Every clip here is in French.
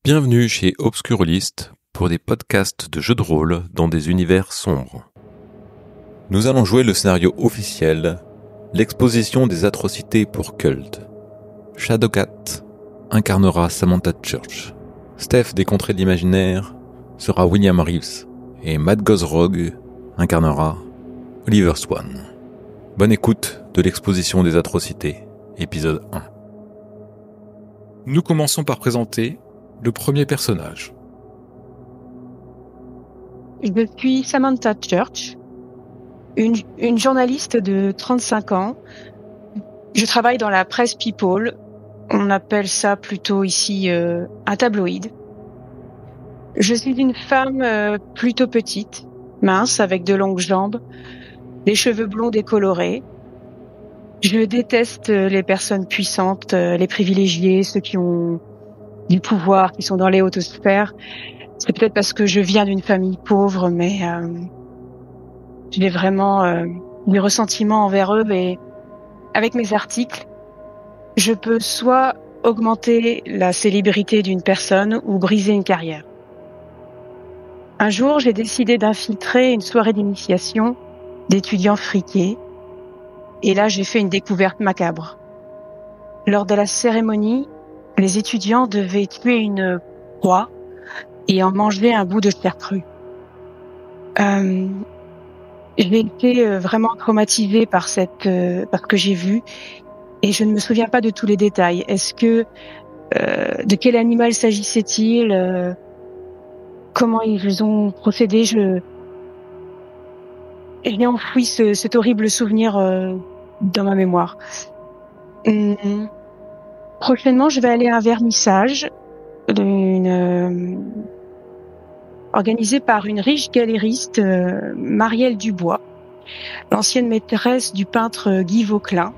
Bienvenue chez Obscurlist pour des podcasts de jeux de rôle dans des univers sombres. Nous allons jouer le scénario officiel, l'exposition des atrocités pour Cult. Shadowcat incarnera Samantha Church. Steph des Contrées de l'Imaginaire sera William Reeves et Matt Gozrogue incarnera Oliver Swan. Bonne écoute de l'exposition des atrocités, épisode 1. Nous commençons par présenter le premier personnage. Je suis Samantha Church, une journaliste de 35 ans. Je travaille dans la presse People. On appelle ça plutôt ici un tabloïd. Je suis une femme plutôt petite, mince, avec de longues jambes, des cheveux blonds décolorés. Je déteste les personnes puissantes, les privilégiés, ceux qui ont du pouvoir, qui sont dans les hautes sphères. C'est peut-être parce que je viens d'une famille pauvre, mais j'ai vraiment des ressentiments envers eux. Et avec mes articles, je peux soit augmenter la célébrité d'une personne ou briser une carrière. Un jour, j'ai décidé d'infiltrer une soirée d'initiation d'étudiants friqués. Et là, j'ai fait une découverte macabre. Lors de la cérémonie, les étudiants devaient tuer une proie et en manger un bout de chair crue. J'ai été vraiment traumatisée par ce que j'ai vu et je ne me souviens pas de tous les détails. De quel animal s'agissait-il? Comment ils ont procédé? J'ai enfoui cet horrible souvenir dans ma mémoire. Prochainement, je vais aller à un vernissage organisé par une riche galériste, Marielle Dubois, l'ancienne maîtresse du peintre Guy Vauquelin.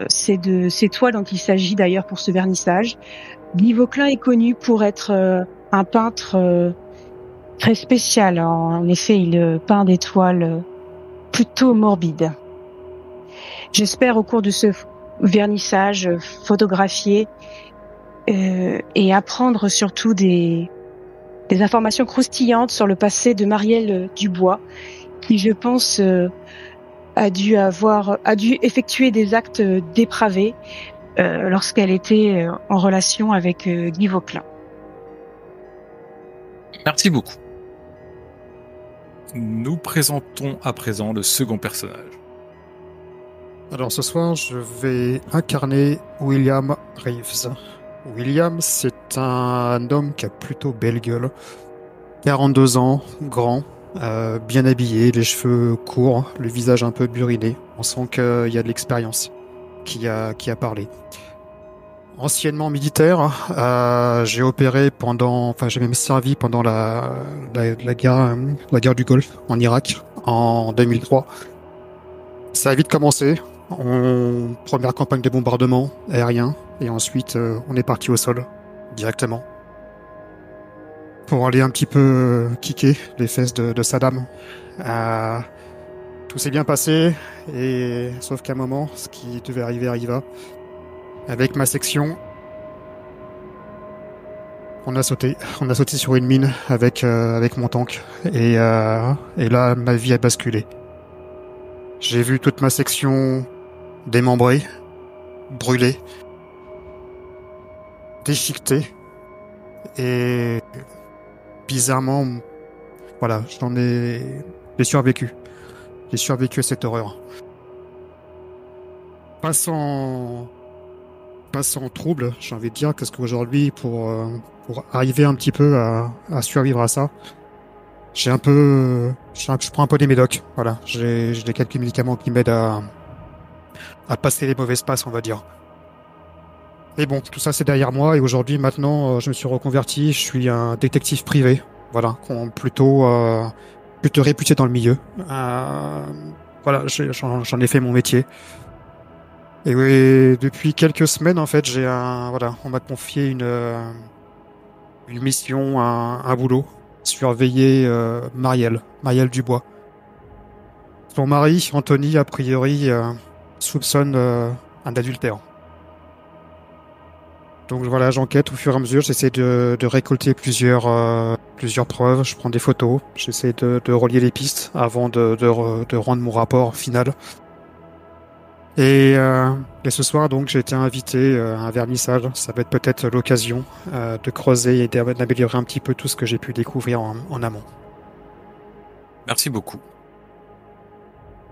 C'est toi dont il s'agit d'ailleurs pour ce vernissage. Guy Vauquelin est connu pour être un peintre très spécial. En effet, il peint des toiles plutôt morbides. J'espère au cours de ce vernissage photographier et apprendre surtout des informations croustillantes sur le passé de Marielle Dubois, qui je pense a dû effectuer des actes dépravés lorsqu'elle était en relation avec Guy Vauquelin. Merci beaucoup. Nous présentons à présent le second personnage. Alors ce soir, je vais incarner William Reeves. William, c'est un homme qui a plutôt belle gueule. 42 ans, grand, bien habillé, les cheveux courts, le visage un peu buriné. On sent qu'il y a de l'expérience qui a parlé. Anciennement militaire, j'ai même servi pendant la guerre du Golfe en Irak en 2003. Ça a vite commencé. Première campagne de bombardement aérien et ensuite on est parti au sol directement pour aller un petit peu kicker les fesses de Saddam. Tout s'est bien passé et sauf qu'à un moment, ce qui devait arriver arriva. Avec ma section, on a sauté sur une mine avec mon tank et là ma vie a basculé. J'ai vu toute ma section démembrée, brûlée, déchiquetée et bizarrement, voilà, j'ai survécu. J'ai survécu à cette horreur. Pas sans trouble, j'ai envie de dire, parce qu'aujourd'hui, pour arriver un petit peu à survivre à ça, je prends un peu des médocs, voilà. J'ai quelques médicaments qui m'aident à passer les mauvaises passes, on va dire. Et bon, tout ça c'est derrière moi et aujourd'hui, maintenant, je me suis reconverti, je suis un détective privé, voilà, plutôt réputé dans le milieu. Voilà, j'en ai fait mon métier. Et oui, depuis quelques semaines, en fait, on m'a confié une mission, un boulot, surveiller Marielle Dubois. Son mari, Anthony, a priori, soupçonne un adultère. Donc voilà, j'enquête au fur et à mesure. J'essaie de récolter plusieurs preuves. Je prends des photos. J'essaie de relier les pistes avant de rendre mon rapport final. Et ce soir, donc, j'ai été invité à un vernissage. Ça va être peut-être l'occasion de creuser et d'améliorer un petit peu tout ce que j'ai pu découvrir en amont. Merci beaucoup.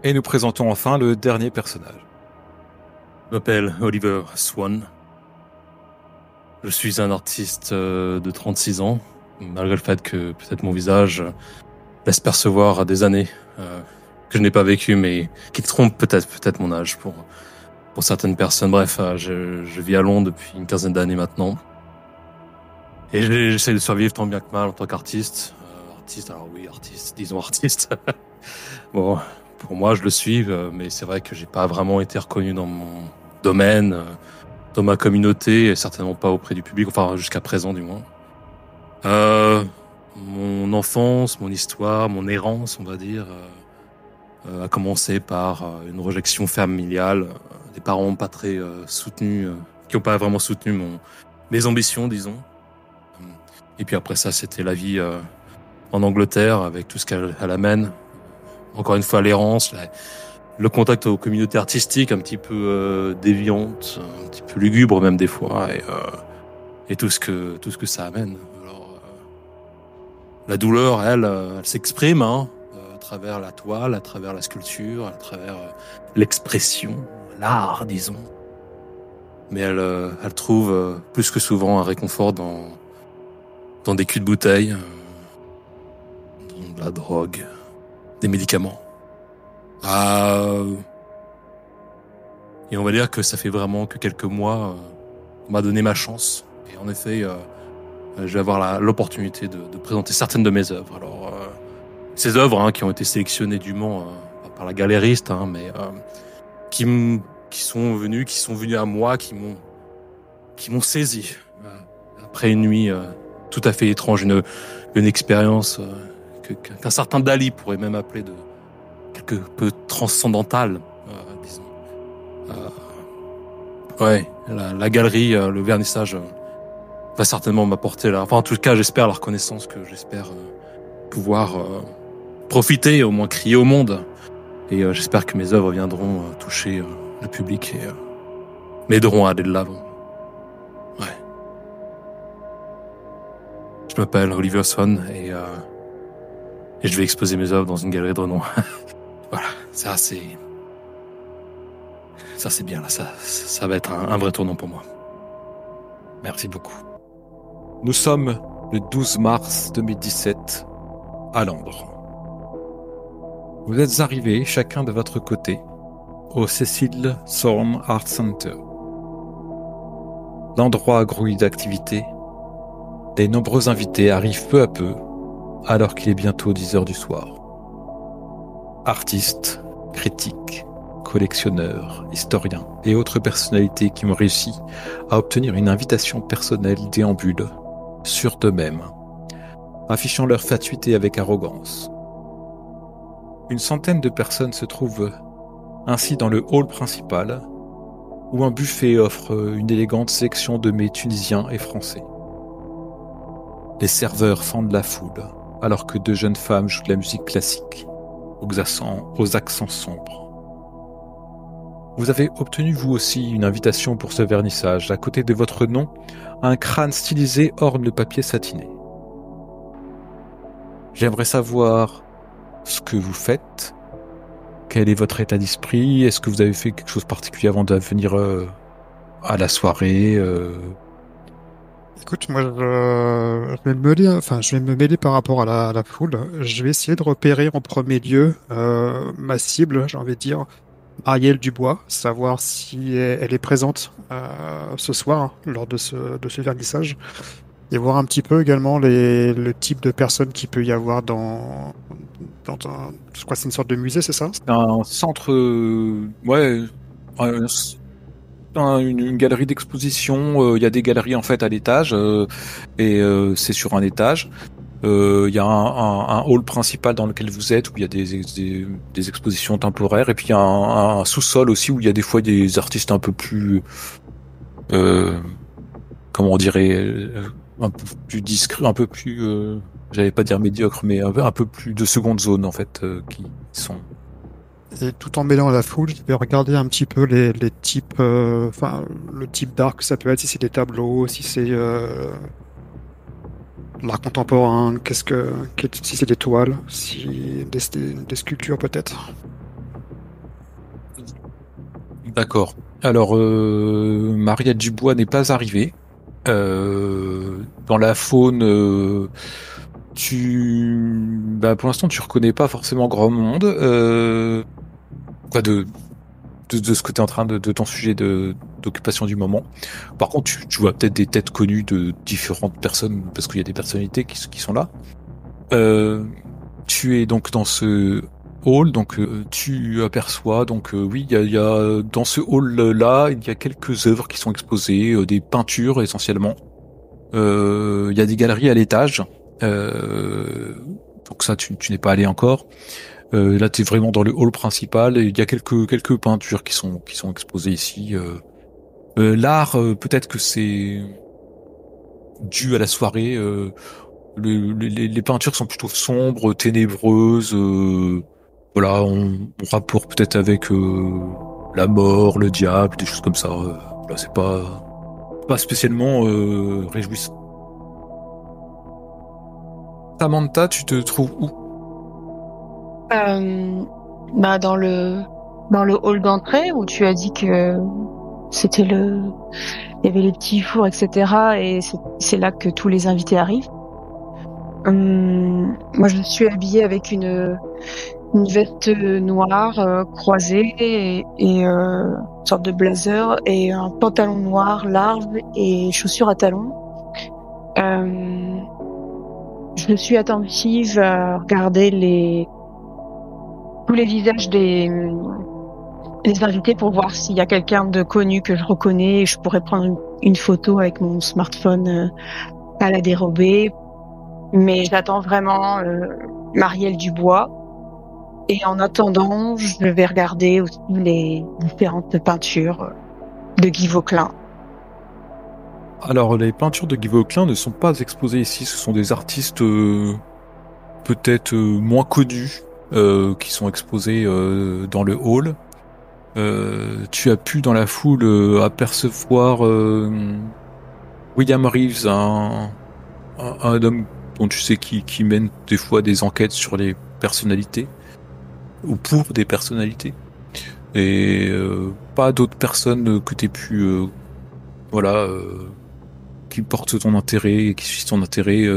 Et nous présentons enfin le dernier personnage. Je m'appelle Oliver Swan. Je suis un artiste de 36 ans, malgré le fait que peut-être mon visage laisse percevoir des années que je n'ai pas vécues, mais qui trompent peut-être mon âge pour certaines personnes. Bref, je vis à Londres depuis une quinzaine d'années maintenant. Et j'essaie de survivre tant bien que mal en tant qu'artiste. Disons artiste. Bon, pour moi, je le suis, mais c'est vrai que j'ai pas vraiment été reconnu dans mon domaine, dans ma communauté, et certainement pas auprès du public, enfin jusqu'à présent du moins. Mon enfance, mon histoire, mon errance, on va dire, a commencé par une rejection familiale, des parents pas très soutenus, qui n'ont pas vraiment soutenu mes ambitions, disons. Et puis après ça, c'était la vie en Angleterre, avec tout ce qu'elle amène. Encore une fois, l'errance, le contact aux communautés artistiques un petit peu déviantes, un petit peu lugubres même des fois, et tout ce que ça amène. Alors, la douleur, elle s'exprime à travers la toile, à travers la sculpture, à travers l'expression, l'art, disons. Mais elle trouve plus que souvent un réconfort dans des culs de bouteille, dans de la drogue, des médicaments. Et on va dire que ça fait vraiment que quelques mois on m'a donné ma chance. Et en effet, je vais avoir l'opportunité de présenter certaines de mes œuvres. Alors, ces œuvres qui ont été sélectionnées dûment par la galériste, mais qui sont venues à moi, qui m'ont saisi après une nuit tout à fait étrange, une expérience qu'un certain Dali pourrait même appeler de quelque peu transcendantale, disons. Ouais, la galerie, le vernissage va certainement m'apporter enfin en tout cas j'espère la reconnaissance que j'espère pouvoir profiter, au moins crier au monde, et j'espère que mes œuvres viendront toucher le public et m'aideront à aller de l'avant. Ouais. Je m'appelle Oliver Swan et je vais exposer mes œuvres dans une galerie de renom. Voilà, ça c'est bien là, ça va être un vrai tournant pour moi. Merci beaucoup. Nous sommes le 12 mars 2017 à Londres. Vous êtes arrivés chacun de votre côté au Cecil Thorne Art Center. L'endroit grouille d'activités. Les nombreux invités arrivent peu à peu, alors qu'il est bientôt 10h du soir. Artistes, critiques, collectionneurs, historiens et autres personnalités qui ont réussi à obtenir une invitation personnelle déambulent, sûrs d'eux-mêmes, affichant leur fatuité avec arrogance. Une centaine de personnes se trouvent ainsi dans le hall principal, où un buffet offre une élégante sélection de mets tunisiens et français. Les serveurs fendent la foule, alors que deux jeunes femmes jouent de la musique classique, aux accents sombres. Vous avez obtenu vous aussi une invitation pour ce vernissage. À côté de votre nom, un crâne stylisé orne le papier satiné. J'aimerais savoir ce que vous faites, quel est votre état d'esprit, est-ce que vous avez fait quelque chose de particulier avant de venir à la soirée Écoute, moi, je vais me mêler par rapport à la foule. Je vais essayer de repérer en premier lieu ma cible, j'ai envie de dire, Arielle Dubois, savoir si elle est présente ce soir lors de ce vernissage, et voir un petit peu également le type de personnes qu'il peut y avoir dans je crois que c'est une sorte de musée, c'est ça? Un centre, une galerie d'exposition. Il y a des galeries en fait à l'étage, et c'est sur un étage. Il y a un hall principal dans lequel vous êtes, où il y a des expositions temporaires, et puis il y a un sous-sol aussi où il y a des fois des artistes un peu plus comment on dirait, un peu plus discret, un peu plus, j'allais pas dire médiocre, mais un peu plus de seconde zone en fait, qui sont. Et tout en mêlant la foule, je vais regarder un petit peu les types, enfin, le type d'art que ça peut être, si c'est des tableaux, si c'est l'art contemporain, si c'est des toiles, si des sculptures peut-être. D'accord. Alors, Mariette Dubois n'est pas arrivée. Dans la faune, pour l'instant, tu reconnais pas forcément grand monde. Quoi de ce que tu es en train de ton sujet d'occupation du moment. Par contre, tu vois peut-être des têtes connues de différentes personnes, parce qu'il y a des personnalités qui sont là. Tu es donc dans ce hall, donc tu aperçois, donc oui, il y a dans ce hall-là, il y a quelques œuvres qui sont exposées, des peintures essentiellement. Il y a des galeries à l'étage, donc ça tu n'es pas allé encore. Là, tu es vraiment dans le hall principal. Et il y a quelques peintures qui sont exposées ici. L'art, peut-être que c'est dû à la soirée. Les peintures sont plutôt sombres, ténébreuses. Voilà, on rapporte peut-être avec la mort, le diable, des choses comme ça. Là, c'est pas spécialement réjouissant. Samantha, tu te trouves où? Dans le hall d'entrée où tu as dit que c'était il y avait les petits fours, etc. Et c'est là que tous les invités arrivent. Moi, je suis habillée avec une veste noire croisée et une sorte de blazer et un pantalon noir large et chaussures à talons. Je suis attentive à regarder tous les visages des invités pour voir s'il y a quelqu'un de connu que je reconnais et je pourrais prendre une photo avec mon smartphone à la dérobée. Mais j'attends vraiment Marielle Dubois. Et en attendant, je vais regarder aussi les différentes peintures de Guy Vauquelin. Alors, les peintures de Guy Vauquelin ne sont pas exposées ici. Ce sont des artistes peut-être moins connus qui sont exposés dans le hall. Tu as pu dans la foule apercevoir William Reeves, un homme dont tu sais qui mène des fois des enquêtes sur les personnalités ou pour des personnalités, et pas d'autres personnes que t'aies pu qui portent ton intérêt et qui suscitent ton intérêt.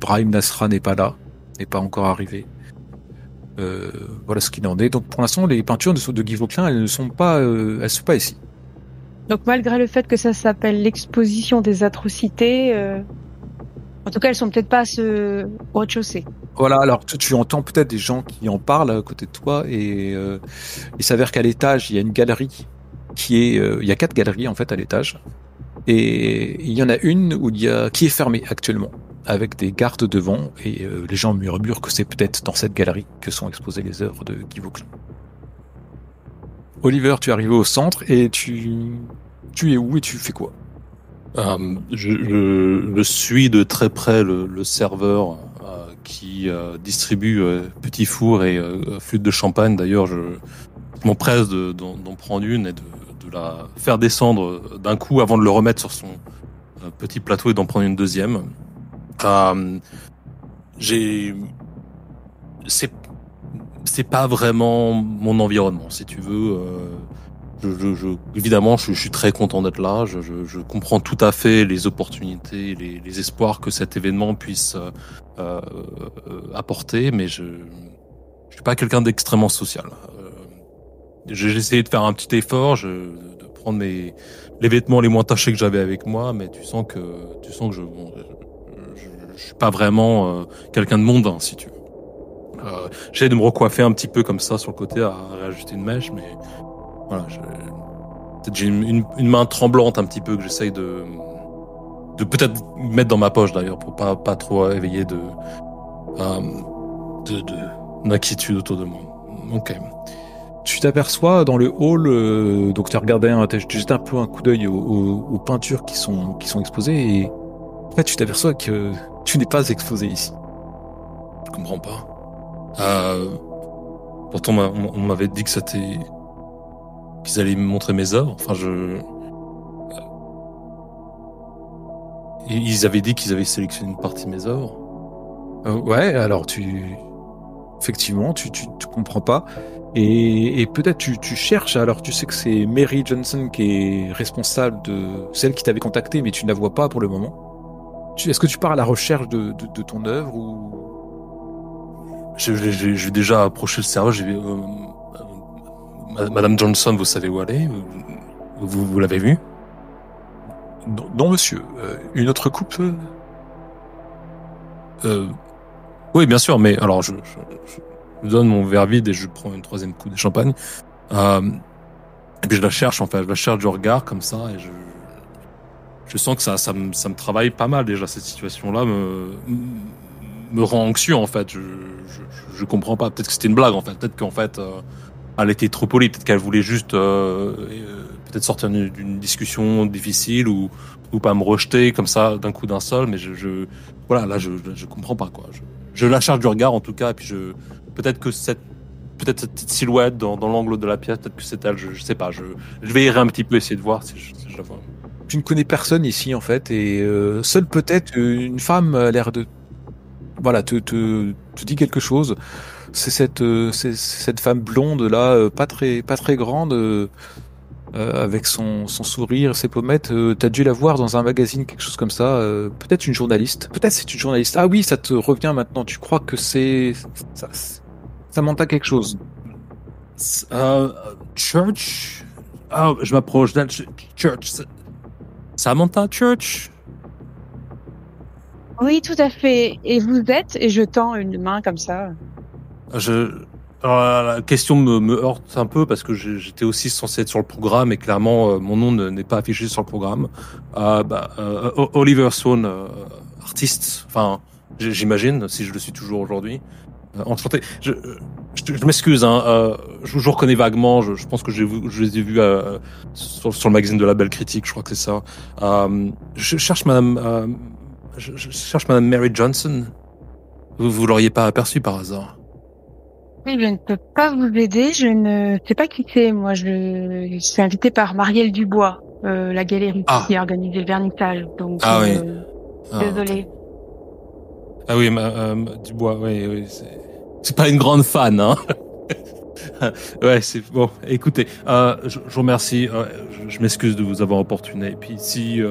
Brahim Nasra n'est pas là, n'est pas encore arrivé. Voilà ce qu'il en est. Donc pour l'instant, les peintures de Guy Vauquelin, elles sont pas ici. Donc malgré le fait que ça s'appelle l'exposition des atrocités, en tout cas, elles sont peut-être pas au rez-de-chaussée. Voilà, alors tu entends peut-être des gens qui en parlent à côté de toi, et il s'avère qu'à l'étage, il y a une galerie il y a 4 galeries en fait à l'étage, et il y en a une qui est fermée actuellement, avec des gardes devant, et les gens murmurent que c'est peut-être dans cette galerie que sont exposées les œuvres de Guy Vauquelin. Oliver, tu es arrivé au centre, et tu es où et tu fais quoi? Je suis de très près le serveur qui distribue petits fours et flûtes de champagne. D'ailleurs, je m'empresse d'en prendre une et de la faire descendre d'un coup avant de le remettre sur son petit plateau et d'en prendre une deuxième. C'est pas vraiment mon environnement, si tu veux. Évidemment, je suis très content d'être là. Je comprends tout à fait les opportunités, les espoirs que cet événement puisse apporter, mais je suis pas quelqu'un d'extrêmement social. J'ai essayé de faire un petit effort, de prendre les vêtements les moins tachés que j'avais avec moi, mais tu sens que je suis pas vraiment quelqu'un de mondain, si tu veux. J'essaie de me recoiffer un petit peu comme ça sur le côté à réajuster une mèche, mais voilà, j'ai une main tremblante un petit peu que j'essaye de peut-être mettre dans ma poche d'ailleurs pour pas trop éveiller d'inquiétude autour de moi. Ok. Tu t'aperçois dans le hall, donc t'as jeté un peu un coup d'œil aux peintures qui sont exposées et en fait tu t'aperçois que tu n'es pas exposé ici. Je comprends pas. Pourtant, on m'avait dit que qu'ils allaient me montrer mes œuvres. Enfin, ils avaient dit qu'ils avaient sélectionné une partie de mes œuvres. Ouais, alors effectivement, tu comprends pas. Et peut-être tu cherches, alors tu sais que c'est Mary Johnson qui est responsable de celle qui t'avait contacté, mais tu ne la vois pas pour le moment. Est-ce que tu pars à la recherche de ton œuvre ou... J'ai déjà approché le serveur, j'ai vu Madame Johnson, vous savez où elle est? Vous l'avez vue? Non, monsieur. Une autre coupe? Oui, bien sûr, mais alors je donne mon verre vide et je prends une troisième coupe de champagne. Et puis je la cherche, en fait, je la cherche du regard comme ça et je sens que ça me travaille pas mal déjà, cette situation-là me rend anxieux en fait. Je comprends pas. Peut-être que c'était une blague en fait. Peut-être qu'en fait elle était trop polie. Peut-être qu'elle voulait juste peut-être sortir d'une discussion difficile ou pas me rejeter comme ça d'un coup d'un seul. Mais voilà, là je comprends pas quoi. Je la cherche du regard en tout cas. Et puis peut-être que cette silhouette dans l'angle de la pièce, peut-être que c'est elle. Je sais pas. Je vais errer un petit peu, essayer de voir si je la vois. Tu ne connais personne ici en fait et seule peut-être une femme a l'air de te dit quelque chose. C'est cette femme blonde là, pas très grande, avec son sourire, ses pommettes. T'as dû la voir dans un magazine, quelque chose comme ça. Peut-être une journaliste. Peut-être c'est une journaliste. Ah oui, ça te revient maintenant. Tu crois que c'est Samantha quelque chose. Church. Ah, je m'approche d'elle. Church. Samantha Church. Oui, tout à fait. Et vous êtes, et je tends une main comme ça. Alors, la question me heurte un peu parce que j'étais aussi censé être sur le programme et clairement mon nom n'est pas affiché sur le programme. Oliver Stone, artiste. Enfin, j'imagine si je le suis toujours aujourd'hui. Enchanté. Je m'excuse. Hein, je vous reconnais vaguement. Je pense que je les ai vus sur le magazine de la Belle Critique. Je crois que c'est ça. Je cherche Madame. Je cherche Madame Mary Johnson. Vous l'auriez pas aperçue par hasard? Oui, je ne peux pas vous aider. Je ne sais pas qui c'est. Moi, je suis invitée par Marielle Dubois, la galerie qui a organisé le vernissage. Donc, oui. Désolée. Ah oui, Dubois. Oui. C'est pas une grande fan, hein. Ouais, c'est bon. Écoutez, je vous remercie. Je m'excuse de vous avoir importuné. Et puis si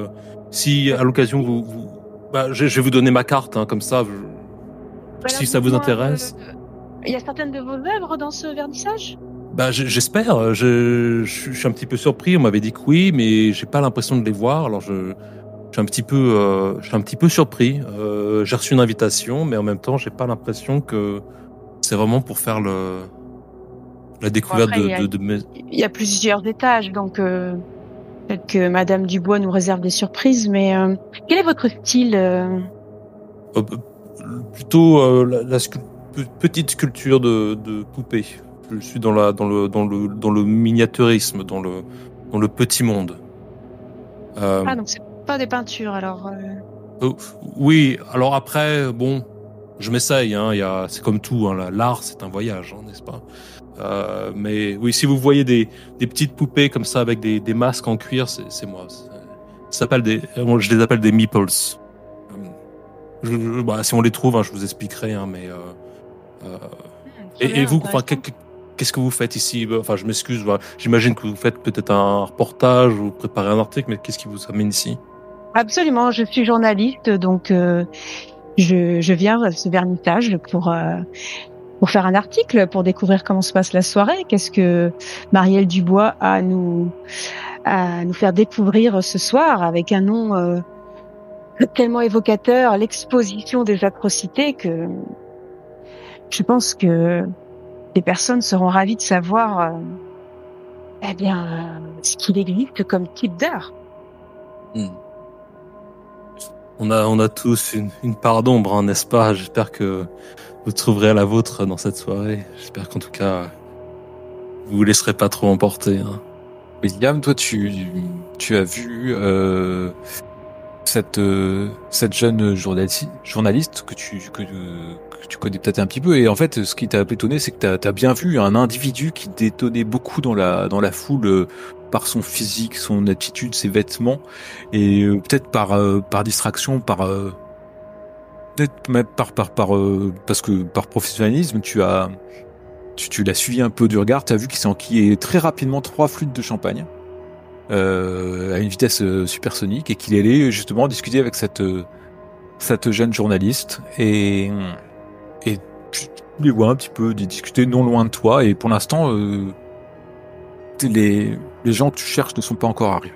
à l'occasion je vais vous donner ma carte, hein, comme ça. Si ça vous intéresse. Il y a certaines de vos œuvres dans ce vernissage? J'espère. Je suis un petit peu surpris. On m'avait dit que oui, mais j'ai pas l'impression de les voir. Alors je suis un petit peu surpris. J'ai reçu une invitation, mais en même temps, j'ai pas l'impression que c'est vraiment pour faire la découverte de mes... Il y a plusieurs étages, donc peut-être que Madame Dubois nous réserve des surprises, mais quel est votre style Plutôt la petite sculpture de poupée. Je suis dans le miniaturisme, dans le petit monde. donc c'est pas des peintures, alors. Oui, alors après, bon, je m'essaye. Hein, c'est comme tout. Hein, l'art, c'est un voyage, hein, n'est-ce pas? Mais oui, si vous voyez des petites poupées comme ça avec des masques en cuir, c'est moi. Je les appelle des meeples. Si on les trouve, hein, je vous expliquerai. Hein, mais et vous, enfin, qu'est-ce que vous faites ici? Enfin, je m'excuse. J'imagine que vous faites peut-être un reportage ou préparez un article, mais qu'est-ce qui vous amène ici? Absolument, je suis journaliste, donc je viens à ce vernissage pour faire un article, pour découvrir comment se passe la soirée. Qu'est-ce que Marielle Dubois a à nous faire découvrir ce soir avec un nom tellement évocateur, l'exposition des atrocités, que je pense que les personnes seront ravies de savoir ce qu'il existe comme type d'art. On a tous une part d'ombre, hein, n'est-ce pas? J'espère que vous trouverez la vôtre dans cette soirée. J'espère qu'en tout cas vous laisserez pas trop emporter. Hein. William, toi, tu as vu cette jeune journaliste que tu connais peut-être un petit peu, et en fait, ce qui t'a étonné, c'est que t'as bien vu un individu qui détonnait beaucoup dans la foule par son physique, son attitude, ses vêtements, et peut-être par distraction, peut-être même parce que par professionnalisme, tu l'as suivi un peu du regard, t'as vu qu'il s'est enquillé très rapidement 3 flûtes de champagne. À une vitesse supersonique, et qu'il allait justement discuter avec cette jeune journaliste, et tu les vois un petit peu discuter non loin de toi, et pour l'instant les gens que tu cherches ne sont pas encore arrivés.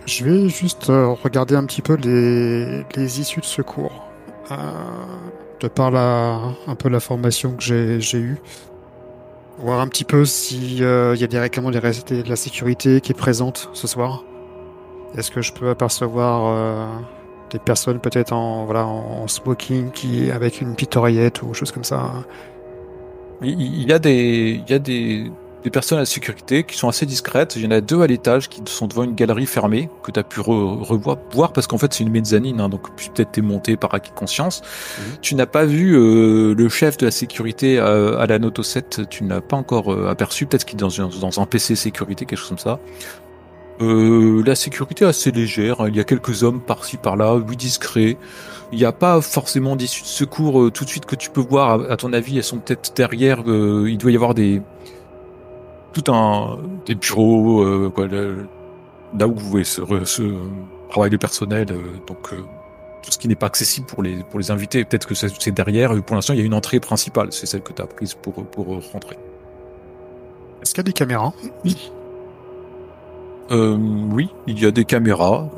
Je vais juste regarder un petit peu les issues de secours. De par un peu la formation que j'ai eue. Voir un petit peu s'il y a directement de la sécurité qui est présente ce soir. Est-ce que je peux apercevoir des personnes peut-être en smoking avec une petite oreillette ou chose comme ça? Il y a des personnes à la sécurité qui sont assez discrètes. Il y en a 2 à l'étage qui sont devant une galerie fermée que tu as pu voir, parce qu'en fait c'est une mezzanine, hein, donc peut-être t'es monté par acquis de conscience. Tu n'as pas vu le chef de la sécurité à la Noto 7, tu n'as pas encore aperçu, peut-être qu'il est dans un PC sécurité, quelque chose comme ça. La sécurité est assez légère, il y a quelques hommes par-ci par-là, oui, discrets. Il n'y a pas forcément d'issue de secours tout de suite que tu peux voir. À ton avis, elles sont peut-être derrière. Il doit y avoir des bureaux, là où vous pouvez travailler le personnel. Donc tout ce qui n'est pas accessible pour les invités. Peut-être que c'est derrière. Pour l'instant, il y a une entrée principale. C'est celle que tu as prise pour rentrer. Est-ce qu'il y a des caméras? Oui, il y a des caméras.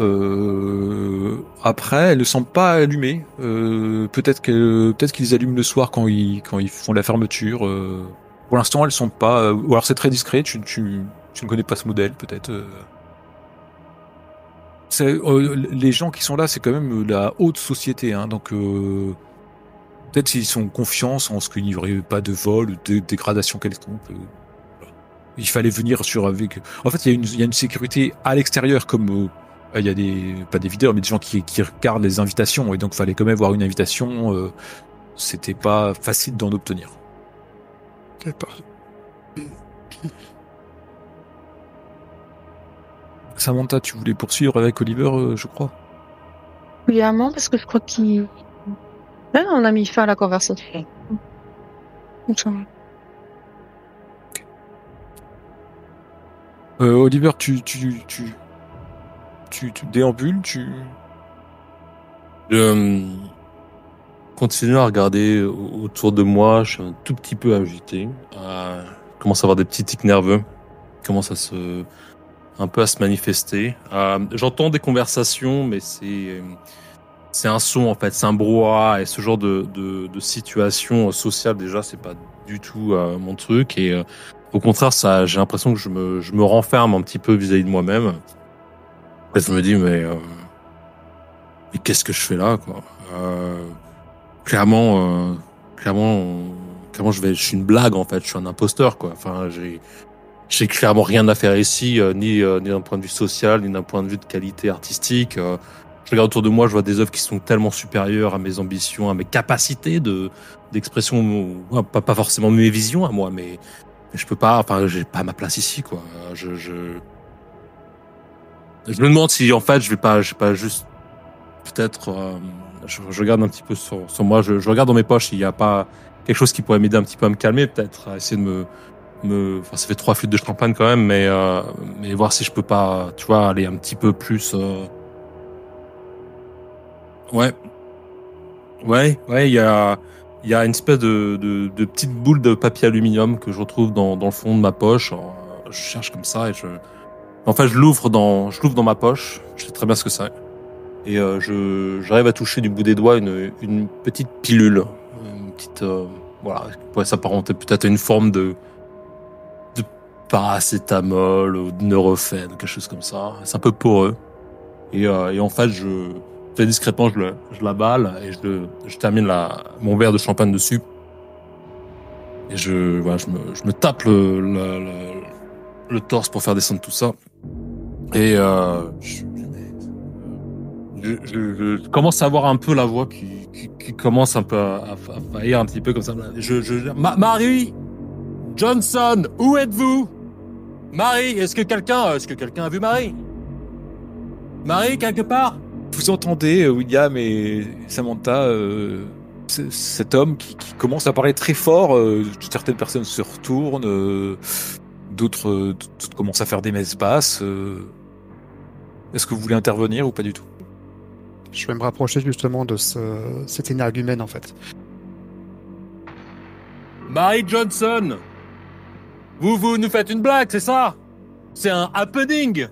Après, elles ne semblent pas allumées. Peut-être qu'ils allument le soir quand ils font la fermeture. Pour l'instant, elles sont pas. Ou alors c'est très discret. Tu ne connais pas ce modèle, peut-être. Les gens qui sont là, c'est quand même la haute société, hein, donc peut-être s'ils sont confiants en ce qu'il n'y aurait pas de vol ou de dégradation quelconque. Il fallait venir avec. En fait, il y a une sécurité à l'extérieur, comme il y a pas des videurs, mais des gens qui regardent les invitations, et donc il fallait quand même avoir une invitation. C'était pas facile d'en obtenir. Ok, parfait. Samantha, tu voulais poursuivre avec Oliver, je crois. Régulièrement, parce que je crois qu'il... Là, on a mis fin à la conversation. Oliver, tu déambules, Je continue à regarder autour de moi. Je suis un tout petit peu agité. Je commence à avoir des petits tics nerveux. Commence un peu à se manifester. J'entends des conversations, mais c'est un son, en fait, c'est un brouhaha, et ce genre de situation sociale, déjà, c'est pas du tout mon truc, et au contraire, j'ai l'impression que je me renferme un petit peu vis-à-vis de moi-même. Et je me dis, mais qu'est-ce que je fais là, quoi? Clairement, je suis une blague, en fait, je suis un imposteur, quoi. Enfin, j'ai clairement rien à faire ici, ni d'un point de vue social, ni d'un point de vue de qualité artistique. Je regarde autour de moi, je vois des œuvres qui sont tellement supérieures à mes ambitions, à mes capacités d'expression, pas forcément mes visions à moi, mais je peux pas, enfin, j'ai pas ma place ici, quoi. Je me demande si, en fait, je vais pas juste, peut-être, je regarde un petit peu sur moi, je regarde dans mes poches, il y a pas quelque chose qui pourrait m'aider un petit peu à me calmer, peut-être, à essayer de enfin, ça fait 3 flûtes de champagne quand même, mais voir si je peux pas, tu vois, aller un petit peu plus, ouais, il y a une espèce de petite boule de papier aluminium que je retrouve dans le fond de ma poche. Je cherche comme ça, et en fait, je l'ouvre dans ma poche. Je sais très bien ce que c'est. Et j'arrive à toucher du bout des doigts une petite pilule, une petite, voilà, qui pourrait s'apparenter peut-être à une forme de paracétamol ou de Nurofen, quelque chose comme ça. C'est un peu poreux. Et en fait, très discrètement, je l'avale, et je termine mon verre de champagne dessus. Et je me tape le torse pour faire descendre tout ça. Et je commence à avoir un peu la voix qui commence un peu à faillir un petit peu comme ça. Marie Johnson, où êtes-vous? Marie, est-ce que quelqu'un a vu Marie? Marie, quelque part? Vous entendez William et Samantha, cet homme qui commence à parler très fort. Certaines personnes se retournent, d'autres commencent à faire des messes basses. Est-ce que vous voulez intervenir ou pas du tout? Je vais me rapprocher justement de cet énergumène en fait. Marie Johnson, vous nous faites une blague, c'est ça? C'est un happening.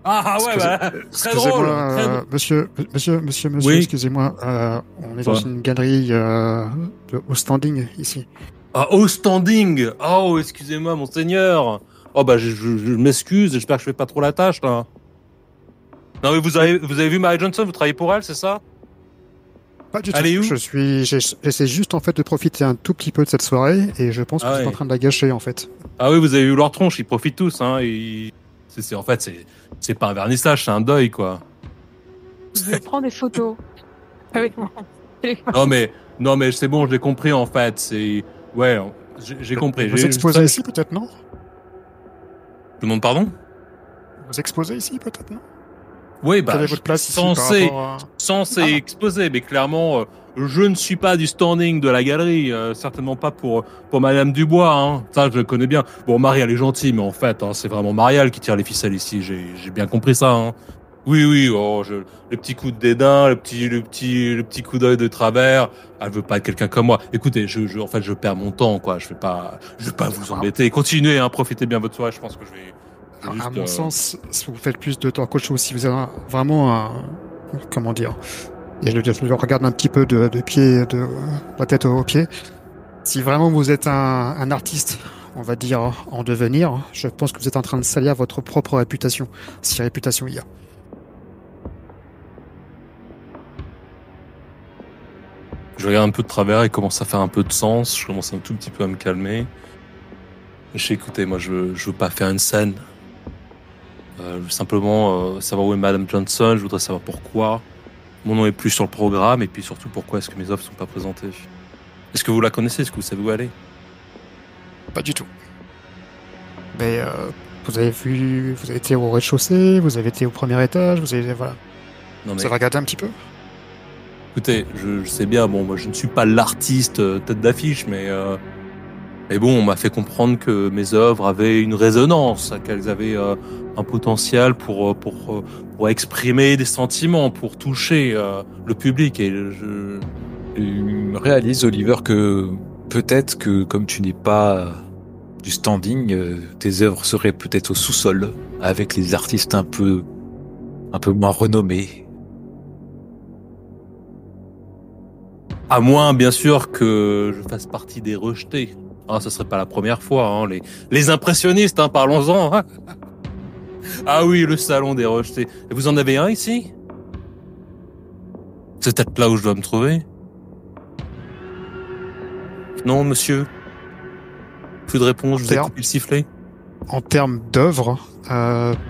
Ah ouais, très drôle. Monsieur, Oui. Excusez-moi, on est dans une galerie au standing ici. Ah, au standing. Oh, excusez-moi, monseigneur. Oh je m'excuse, j'espère que je fais pas trop la tâche là. Non mais vous avez vu Marie Johnson, vous travaillez pour elle, c'est ça? Pas du tout. Elle est où? J'essaie juste en fait de profiter un tout petit peu de cette soirée et je pense que vous êtes en train de la gâcher en fait. Ah oui, vous avez vu leur tronche, ils profitent tous, hein. En fait, c'est pas un vernissage, c'est un deuil, quoi. Je prends des photos avec mon téléphone. Non mais c'est bon, je l'ai compris en fait. J'ai compris. Vous exposez ici peut-être, non? Je demande pardon? Vous exposez ici peut-être, non? Oui, Quelle est votre place ici censé exposer, mais clairement, je ne suis pas du standing de la galerie, certainement pas pour Madame Dubois, hein. Ça, je le connais bien. Bon, Marie, elle est gentille, mais en fait, hein, c'est vraiment Marielle qui tire les ficelles ici. J'ai bien compris ça, hein. Oui, les petits coups de dédain, le petit coup d'œil de travers. Elle veut pas être quelqu'un comme moi. Écoutez, en fait, je perds mon temps, quoi. Je vais pas vous embêter. Continuez, hein, profitez bien de votre soirée. Je pense que je vais. À mon sens, si vous faites plus de temps qu'autre chose, si vous avez vraiment comment dire, et je le regarde un petit peu de la tête aux pieds. Si vraiment vous êtes un artiste, on va dire en devenir, je pense que vous êtes en train de salir votre propre réputation, si réputation il y a. Je regarde un peu de travers, il commence à faire un peu de sens, je commence un tout petit peu à me calmer. Écoutez, moi je veux pas faire une scène. Je veux simplement savoir où est Madame Johnson, je voudrais savoir pourquoi mon nom est plus sur le programme et puis surtout pourquoi est-ce que mes offres sont pas présentées. Est-ce que vous la connaissez? Est-ce que vous savez où elle est? Pas du tout. Mais vous avez été au rez-de-chaussée, vous avez été au premier étage, vous avez regardé un petit peu? Écoutez, je sais bien, bon, moi je ne suis pas l'artiste tête d'affiche, mais bon, on m'a fait comprendre que mes œuvres avaient une résonance, qu'elles avaient un potentiel pour exprimer des sentiments, pour toucher le public. Et je réalise, Oliver, que peut-être que comme tu n'es pas du standing, tes œuvres seraient peut-être au sous-sol, avec les artistes un peu moins renommés. À moins, bien sûr, que je fasse partie des rejetés. Ah, ce serait pas la première fois, hein. Les impressionnistes, hein, parlons-en. Hein. Ah oui, le salon des rejetés. Et vous en avez un ici? C'est peut-être là où je dois me trouver? Non, monsieur. Plus de réponse, je vous ai coupé le sifflet. En termes d'œuvre,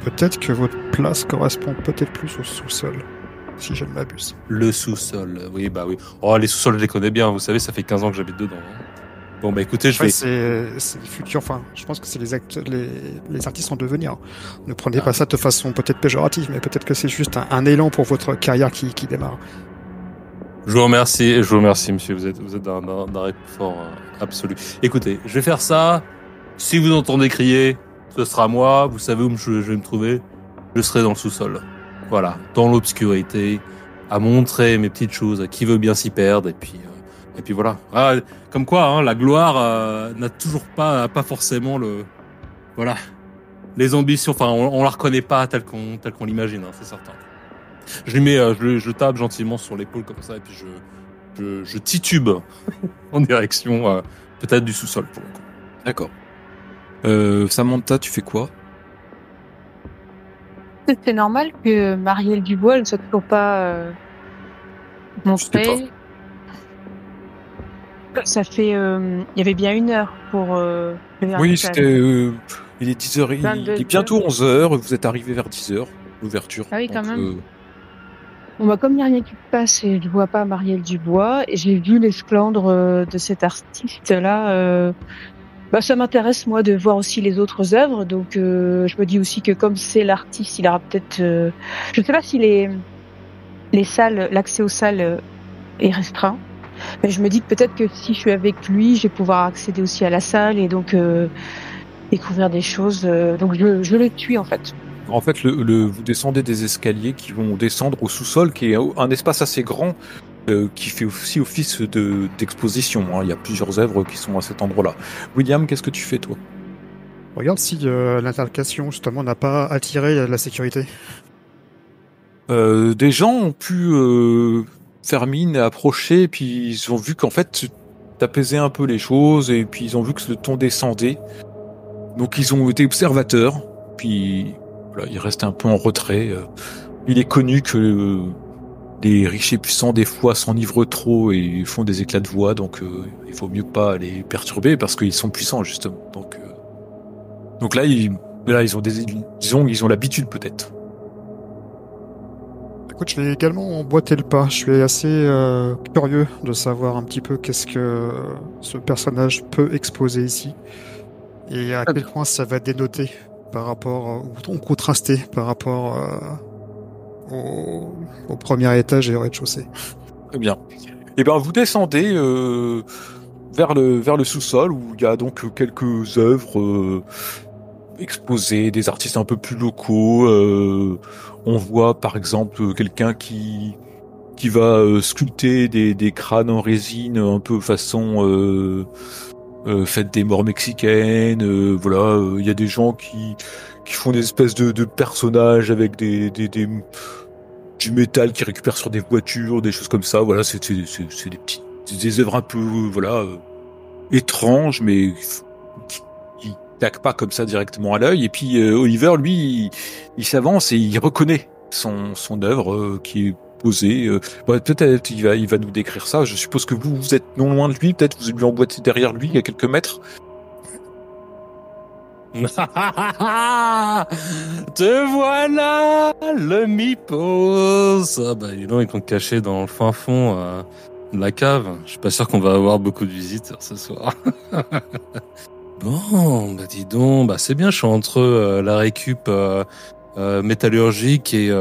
peut-être que votre place correspond peut-être plus au sous-sol, si je ne m'abuse. Le sous-sol, oui, bah oui. Oh, les sous-sols, je les connais bien, vous savez, ça fait 15 ans que j'habite dedans. Hein. Bon, bah écoutez, c'est le futur, enfin, je pense que c'est les artistes en devenir. Ne prenez pas ça de façon peut-être péjorative, mais peut-être que c'est juste un élan pour votre carrière qui démarre. Je vous remercie, monsieur, vous êtes d'un réconfort absolu. Écoutez, je vais faire ça. Si vous entendez crier, ce sera moi, vous savez où je vais me trouver. Je serai dans le sous-sol. Voilà, dans l'obscurité, à montrer mes petites choses à qui veut bien s'y perdre, et puis voilà. Ah, comme quoi, hein, la gloire n'a toujours pas forcément les ambitions. Enfin, on la reconnaît pas telle qu'on l'imagine, hein, c'est certain. Je lui mets, je tape gentiment sur l'épaule comme ça, et puis je titube en direction peut-être du sous-sol pour le coup. D'accord. Samantha, tu fais quoi? C'est normal que Marielle Dubois ne soit toujours pas montrée. Ça fait... il y avait bien 1 heure pour... le Oui, vertical. c'était... il est 10h, il 22, est bientôt 11h, vous êtes arrivé vers 10h, l'ouverture. Ah oui, quand Donc, même. Bon, bah, comme il n'y a rien qui passe et je vois pas Marielle Dubois, et j'ai vu l'esclandre de cet artiste-là, bah, ça m'intéresse, moi, de voir aussi les autres œuvres. Donc, je me dis aussi que comme c'est l'artiste, il aura peut-être... je ne sais pas si les salles, l'accès aux salles est restreint. Mais je me dis que peut-être que si je suis avec lui, je vais pouvoir accéder aussi à la salle et donc découvrir des choses. Donc, je le suis, en fait. En fait, vous descendez des escaliers qui vont descendre au sous-sol, qui est un espace assez grand, qui fait aussi office d'exposition. Hein. Il y a plusieurs œuvres qui sont à cet endroit-là. William, qu'est-ce que tu fais, toi? Regarde si l'intercation, justement, n'a pas attiré la sécurité. Des gens ont pu faire mine et approcher, puis ils ont vu qu'en fait, t'apaisais un peu les choses, et puis ils ont vu que le ton descendait. Donc ils ont été observateurs, puis voilà, ils restaient un peu en retrait. Il est connu que les riches et puissants, des fois, s'enivrent trop et font des éclats de voix, donc il faut mieux pas les perturber parce qu'ils sont puissants, justement. Donc là, ils ont disons, ils ont l'habitude, peut-être. Écoute, je vais également emboîter le pas. Je suis assez curieux de savoir un petit peu qu'est-ce que ce personnage peut exposer ici et à quel point ça va dénoter par rapport ou contraster par rapport au premier étage et au rez-de-chaussée. Très bien. Et ben, vous descendez vers le sous-sol où il y a donc quelques œuvres exposées, des artistes un peu plus locaux. On voit par exemple quelqu'un qui va sculpter des crânes en résine un peu façon fête des morts mexicaines. Voilà, il y a des gens qui font des espèces de personnages avec du métal qui récupèrent sur des voitures, des choses comme ça. Voilà, c'est des œuvres un peu étranges, mais qui claquent pas comme ça directement à l'œil. Et puis Oliver, lui, il s'avance et il reconnaît son œuvre qui est posée. Peut-être il va nous décrire ça. Je suppose que vous êtes non loin de lui. Peut-être vous lui emboîtez derrière lui à quelques mètres. Te voilà, le Mipos. Ah bah dis donc, ils sont cachés dans le fin fond de la cave. Je suis pas sûr qu'on va avoir beaucoup de visiteurs ce soir. Bon, bah dis donc, bah c'est bien, je suis entre la récup métallurgique et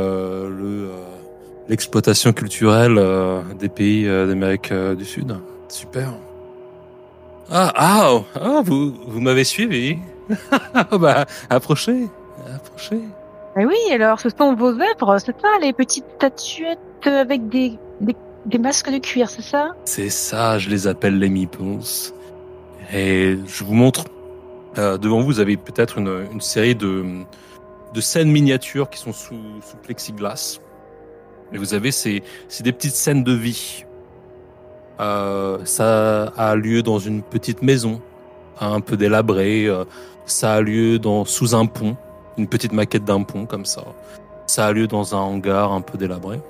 l'exploitation culturelle des pays d'Amérique du Sud. Super. Vous m'avez suivi. Bah, approchez. Mais oui, alors ce sont vos œuvres, c'est ça, les petites statuettes avec des masques de cuir, c'est ça? C'est ça, je les appelle les Meeples. Et je vous montre, devant vous, vous avez peut-être une série de scènes miniatures qui sont sous plexiglas. Et vous avez c'est des petites scènes de vie. Ça a lieu dans une petite maison, un peu délabrée. Ça a lieu sous un pont, une petite maquette d'un pont comme ça. Ça a lieu dans un hangar un peu délabré.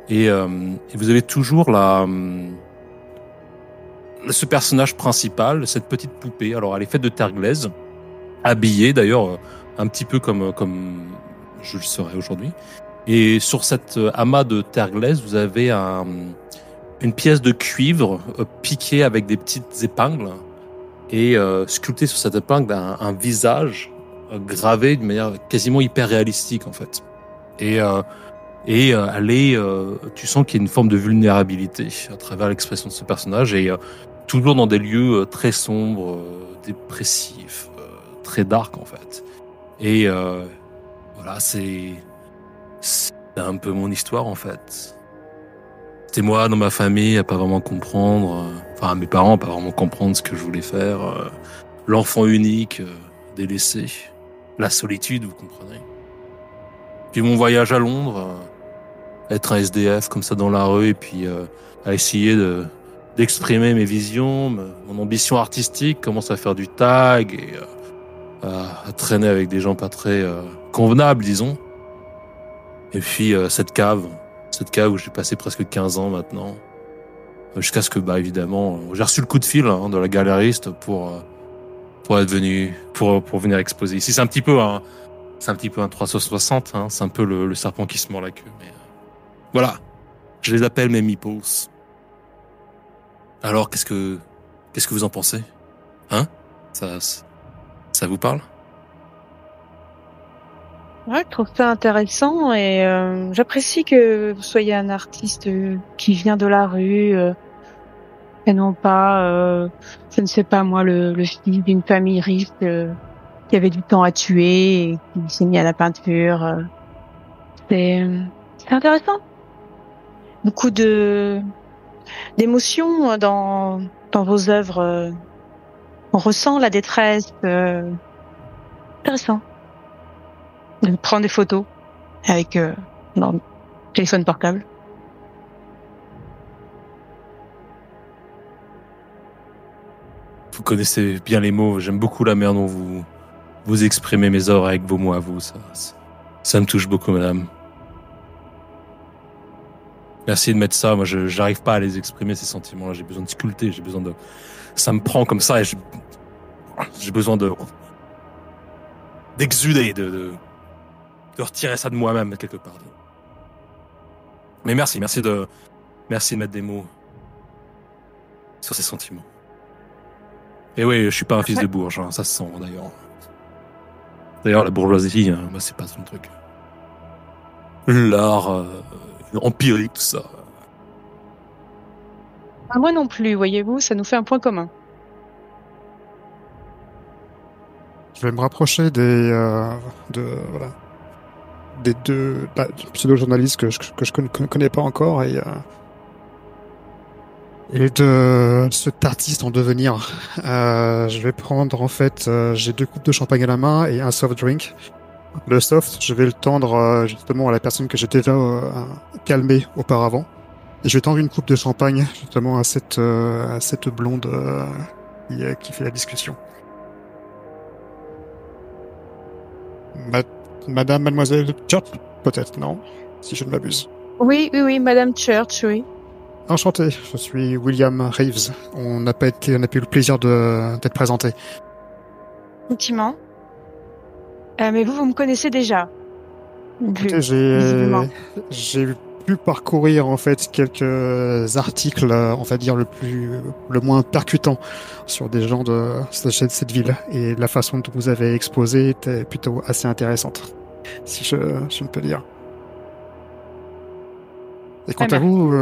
Et vous avez toujours ce personnage principal, cette petite poupée. Alors, elle est faite de terre glaise, habillée d'ailleurs un petit peu comme je le serais aujourd'hui. Et sur cette amas de terre glaise, vous avez une pièce de cuivre piquée avec des petites épingles et sculpté sur cette épingle un visage gravé d'une manière quasiment hyper réalistique en fait. Et elle est, tu sens qu'il y a une forme de vulnérabilité à travers l'expression de ce personnage et toujours dans des lieux très sombres, dépressifs, très dark en fait. Et voilà, c'est un peu mon histoire en fait. C'était moi dans ma famille à pas vraiment comprendre, enfin mes parents à pas vraiment comprendre ce que je voulais faire, l'enfant unique, délaissé, la solitude, vous comprenez. Puis mon voyage à Londres, être un SDF comme ça dans la rue et puis à essayer d'exprimer mes visions, mon ambition artistique, commence à faire du tag et à traîner avec des gens pas très convenables, disons. Et puis cette cave où j'ai passé presque 15 ans maintenant, jusqu'à ce que, évidemment, j'ai reçu le coup de fil de la galériste pour venir exposer ici. C'est un petit peu un 360, hein. C'est un peu le serpent qui se mord la queue. Mais voilà, je les appelle mes meeples. Alors, qu'est-ce que vous en pensez? Hein? Ça vous parle? Ouais, je trouve ça intéressant et j'apprécie que vous soyez un artiste qui vient de la rue et non pas, je ne sais pas moi, le fils d'une famille riche qui avait du temps à tuer et qui s'est mis à la peinture. C'est intéressant. Beaucoup d'émotions dans vos œuvres. On ressent la détresse. Intéressant. De prendre des photos avec mon téléphone portable. Vous connaissez bien les mots. J'aime beaucoup la manière dont vous exprimez mes œuvres avec vos mots à vous. Ça me touche beaucoup, madame. Merci de mettre ça. Moi, j'arrive pas à les exprimer, ces sentiments-là. J'ai besoin de sculpter. Ça me prend comme ça et j'ai besoin d'exuder, de retirer ça de moi-même quelque part. Mais merci de mettre des mots sur ces sentiments. Et oui, je suis pas un fils de bourge, hein, ça se sent d'ailleurs. D'ailleurs, la bourgeoisie, c'est pas son truc. L'art empirique, tout ça. Moi non plus, voyez-vous, ça nous fait un point commun. Je vais me rapprocher des deux pseudo-journalistes que je connais pas encore et de cet artiste en devenir. Je vais prendre, en fait, j'ai 2 coupes de champagne à la main et un soft drink. Le soft, je vais le tendre justement à la personne que j'ai déjà calmée auparavant. Et je vais tendre une coupe de champagne justement à cette blonde qui fait la discussion. Mademoiselle Church, peut-être, non? Si je ne m'abuse. Oui, Madame Church, oui. Enchanté, je suis William Reeves. On n'a pas eu le plaisir d'être présenté. Effectivement. Mais vous me connaissez déjà. Écoutez, j'ai pu parcourir en fait quelques articles, on va dire le moins percutant sur des gens de cette ville, et la façon dont vous avez exposé était plutôt assez intéressante, si je ne peux dire. Et quant à vous,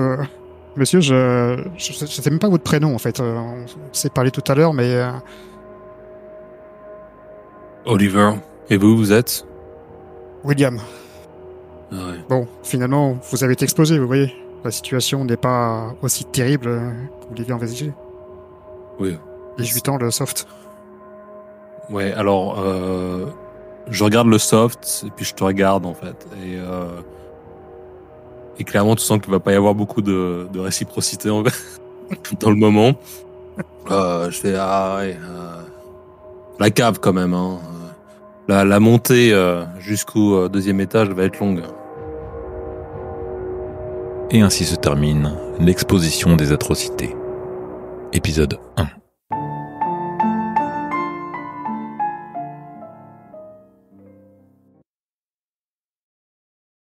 monsieur, je sais même pas votre prénom en fait. On s'est parlé tout à l'heure, mais Oliver. Et vous êtes? William. Ah ouais. Bon, finalement, vous avez été exposé, vous voyez. La situation n'est pas aussi terrible que vous l'avez envisagé. Oui. 18 ans, le soft. Ouais, alors, je regarde le soft, et puis je te regarde, en fait. Et clairement, tu sens qu'il va pas y avoir beaucoup de réciprocité dans le moment. Je fais, la cave, quand même, hein. La montée jusqu'au 2e étage va être longue. Et ainsi se termine l'exposition des atrocités. Épisode 1.